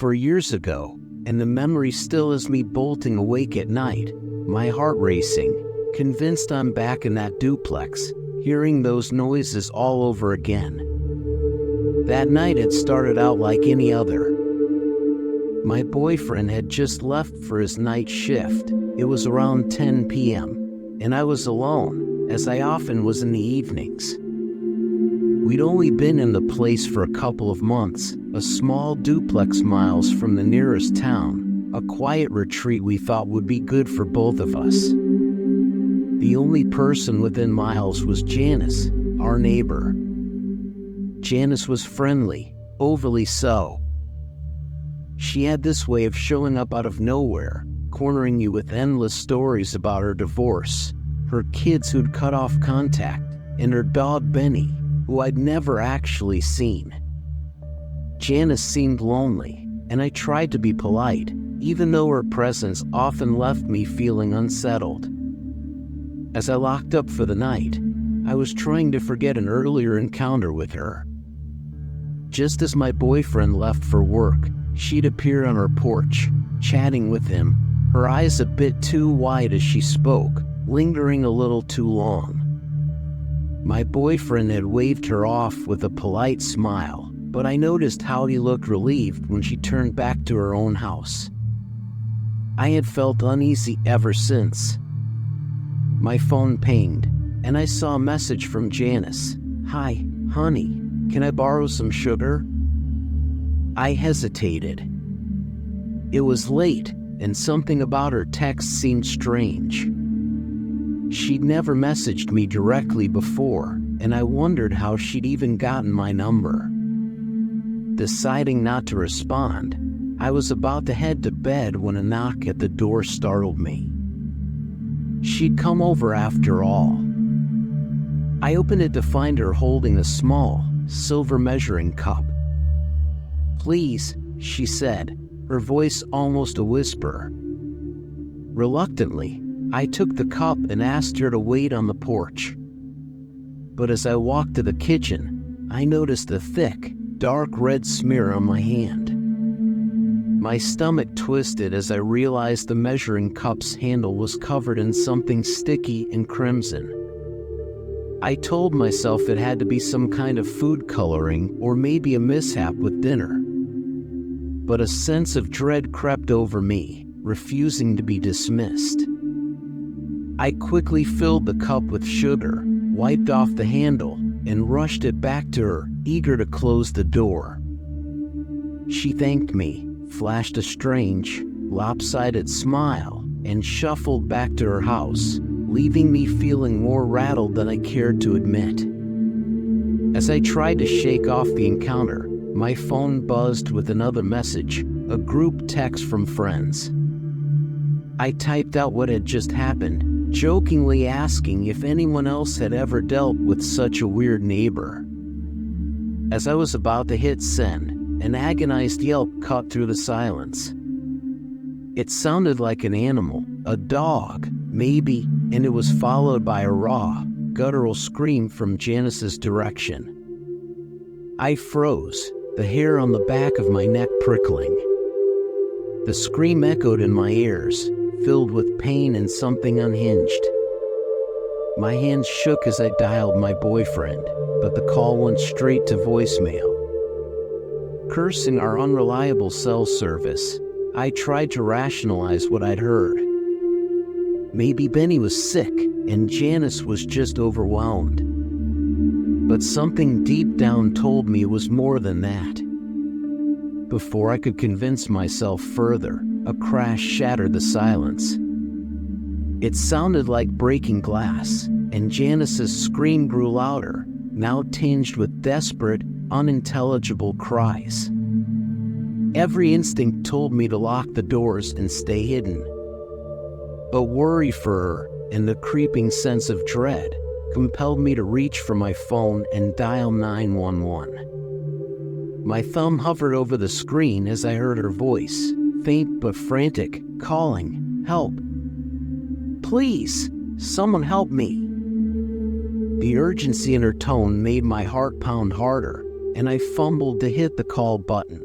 For years ago, and the memory still has me bolting awake at night, my heart racing, convinced I'm back in that duplex, hearing those noises all over again. That night had started out like any other. My boyfriend had just left for his night shift. It was around 10 p.m., and I was alone, as I often was in the evenings. We'd only been in the place for a couple of months, a small duplex miles from the nearest town, a quiet retreat we thought would be good for both of us. The only person within miles was Janice, our neighbor. Janice was friendly, overly so. She had this way of showing up out of nowhere, cornering you with endless stories about her divorce, her kids who'd cut off contact, and her dog Benny, who I'd never actually seen. Janice seemed lonely, and I tried to be polite, even though her presence often left me feeling unsettled. As I locked up for the night, I was trying to forget an earlier encounter with her. Just as my boyfriend left for work, she'd appear on her porch, chatting with him, her eyes a bit too wide as she spoke, lingering a little too long. My boyfriend had waved her off with a polite smile, but I noticed how he looked relieved when she turned back to her own house. I had felt uneasy ever since. My phone pinged, and I saw a message from Janice. "Hi, honey, can I borrow some sugar?" I hesitated. It was late, and something about her text seemed strange. She'd never messaged me directly before, and I wondered how she'd even gotten my number. Deciding not to respond, I was about to head to bed when a knock at the door startled me. She'd come over after all. I opened it to find her holding a small, silver measuring cup. "Please," she said, her voice almost a whisper. Reluctantly, I took the cup and asked her to wait on the porch. But as I walked to the kitchen, I noticed a thick, dark red smear on my hand. My stomach twisted as I realized the measuring cup's handle was covered in something sticky and crimson. I told myself it had to be some kind of food coloring or maybe a mishap with dinner. But a sense of dread crept over me, refusing to be dismissed. I quickly filled the cup with sugar, wiped off the handle, and rushed it back to her, eager to close the door. She thanked me, flashed a strange, lopsided smile, and shuffled back to her house, leaving me feeling more rattled than I cared to admit. As I tried to shake off the encounter, my phone buzzed with another message, a group text from friends. I typed out what had just happened, jokingly asking if anyone else had ever dealt with such a weird neighbor. As I was about to hit send, an agonized yelp cut through the silence. It sounded like an animal, a dog, maybe, and it was followed by a raw, guttural scream from Janice's direction. I froze, the hair on the back of my neck prickling. The scream echoed in my ears, filled with pain and something unhinged. My hands shook as I dialed my boyfriend, but the call went straight to voicemail. Cursing our unreliable cell service, I tried to rationalize what I'd heard. Maybe Benny was sick and Janice was just overwhelmed. But something deep down told me it was more than that. Before I could convince myself further, a crash shattered the silence. It sounded like breaking glass, and Janice's scream grew louder, now tinged with desperate, unintelligible cries. Every instinct told me to lock the doors and stay hidden. But worry for her and the creeping sense of dread compelled me to reach for my phone and dial 911. My thumb hovered over the screen as I heard her voice, faint but frantic, calling, "Help! Please, someone help me!" The urgency in her tone made my heart pound harder, and I fumbled to hit the call button.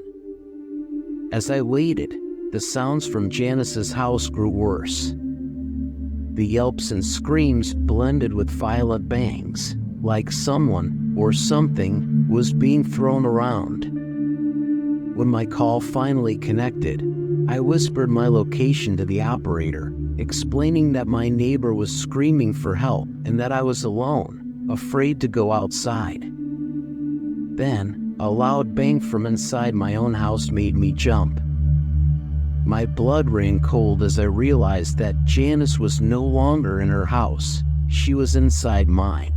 As I waited, the sounds from Janice's house grew worse. The yelps and screams blended with violent bangs, like someone or something was being thrown around. When my call finally connected, I whispered my location to the operator, explaining that my neighbor was screaming for help and that I was alone, afraid to go outside. Then, a loud bang from inside my own house made me jump. My blood ran cold as I realized that Janice was no longer in her house. She was inside mine.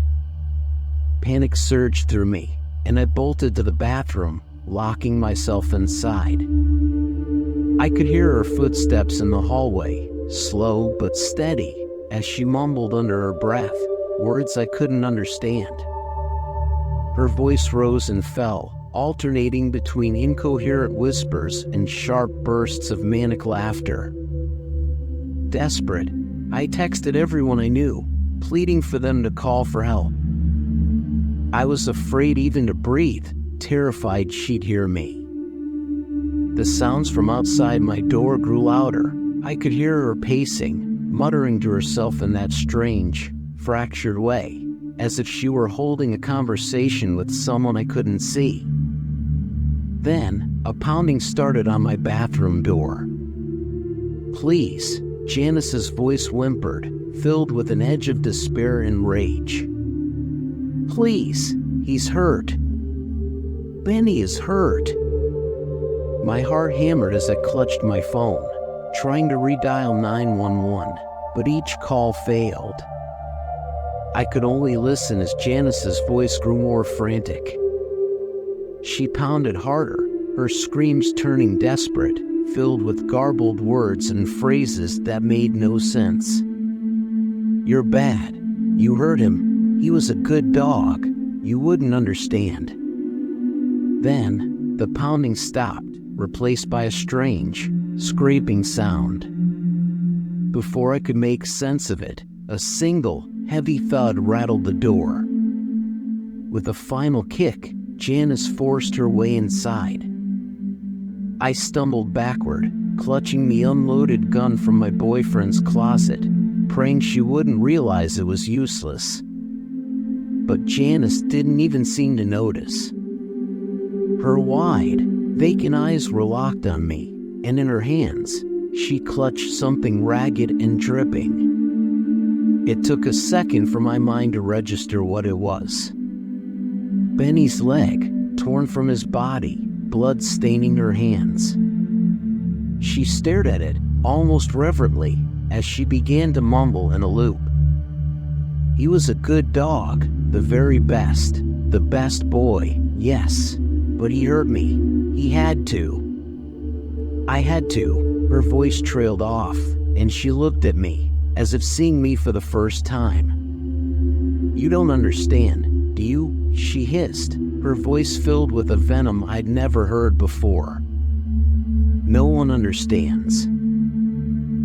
Panic surged through me, and I bolted to the bathroom, locking myself inside. I could hear her footsteps in the hallway, slow but steady, as she mumbled under her breath, words I couldn't understand. Her voice rose and fell, alternating between incoherent whispers and sharp bursts of manic laughter. Desperate, I texted everyone I knew, pleading for them to call for help. I was afraid even to breathe, terrified she'd hear me. The sounds from outside my door grew louder. I could hear her pacing, muttering to herself in that strange, fractured way, as if she were holding a conversation with someone I couldn't see. Then, a pounding started on my bathroom door. "Please," Janice's voice whimpered, filled with an edge of despair and rage. "Please, he's hurt. Benny is hurt." My heart hammered as I clutched my phone, trying to redial 911, but each call failed. I could only listen as Janice's voice grew more frantic. She pounded harder, her screams turning desperate, filled with garbled words and phrases that made no sense. "You're bad. You hurt him. He was a good dog. You wouldn't understand." Then, the pounding stopped, replaced by a strange, scraping sound. Before I could make sense of it, a single, heavy thud rattled the door. With a final kick, Janice forced her way inside. I stumbled backward, clutching the unloaded gun from my boyfriend's closet, praying she wouldn't realize it was useless. But Janice didn't even seem to notice. Her wide, vacant eyes were locked on me, and in her hands, she clutched something ragged and dripping. It took a second for my mind to register what it was. Benny's leg, torn from his body, blood staining her hands. She stared at it, almost reverently, as she began to mumble in a loop. "He was a good dog, the very best, the best boy, yes, but he hurt me. He had to. I had to." Her voice trailed off, and she looked at me, as if seeing me for the first time. "You don't understand, do you?" she hissed, her voice filled with a venom I'd never heard before. "No one understands."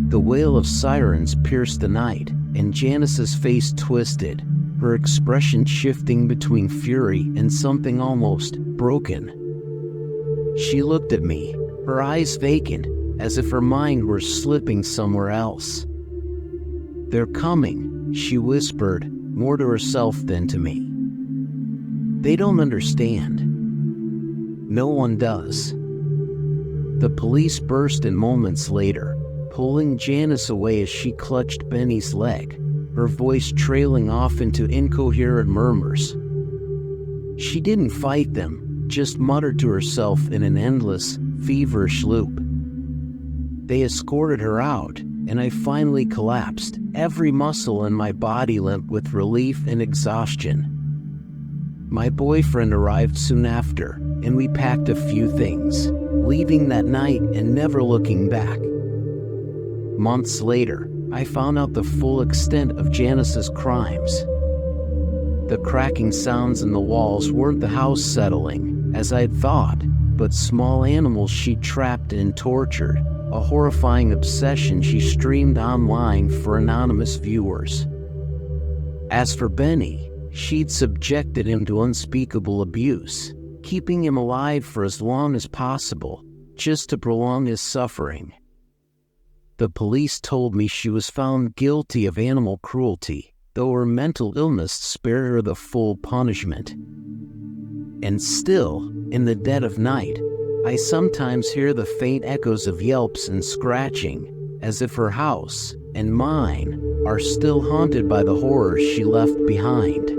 The wail of sirens pierced the night, and Janice's face twisted, her expression shifting between fury and something almost broken. She looked at me, her eyes vacant, as if her mind were slipping somewhere else. "They're coming," she whispered, more to herself than to me. "They don't understand. No one does." The police burst in moments later, pulling Janice away as she clutched Benny's leg, her voice trailing off into incoherent murmurs. She didn't fight them, just muttered to herself in an endless, feverish loop. They escorted her out, and I finally collapsed, every muscle in my body limp with relief and exhaustion. My boyfriend arrived soon after, and we packed a few things, leaving that night and never looking back. Months later, I found out the full extent of Janice's crimes. The cracking sounds in the walls weren't the house settling, as I'd thought, but small animals she trapped and tortured, a horrifying obsession she streamed online for anonymous viewers. As for Benny, she'd subjected him to unspeakable abuse, keeping him alive for as long as possible, just to prolong his suffering. The police told me she was found guilty of animal cruelty, though her mental illness spared her the full punishment. And still, in the dead of night, I sometimes hear the faint echoes of yelps and scratching, as if her house and mine are still haunted by the horrors she left behind.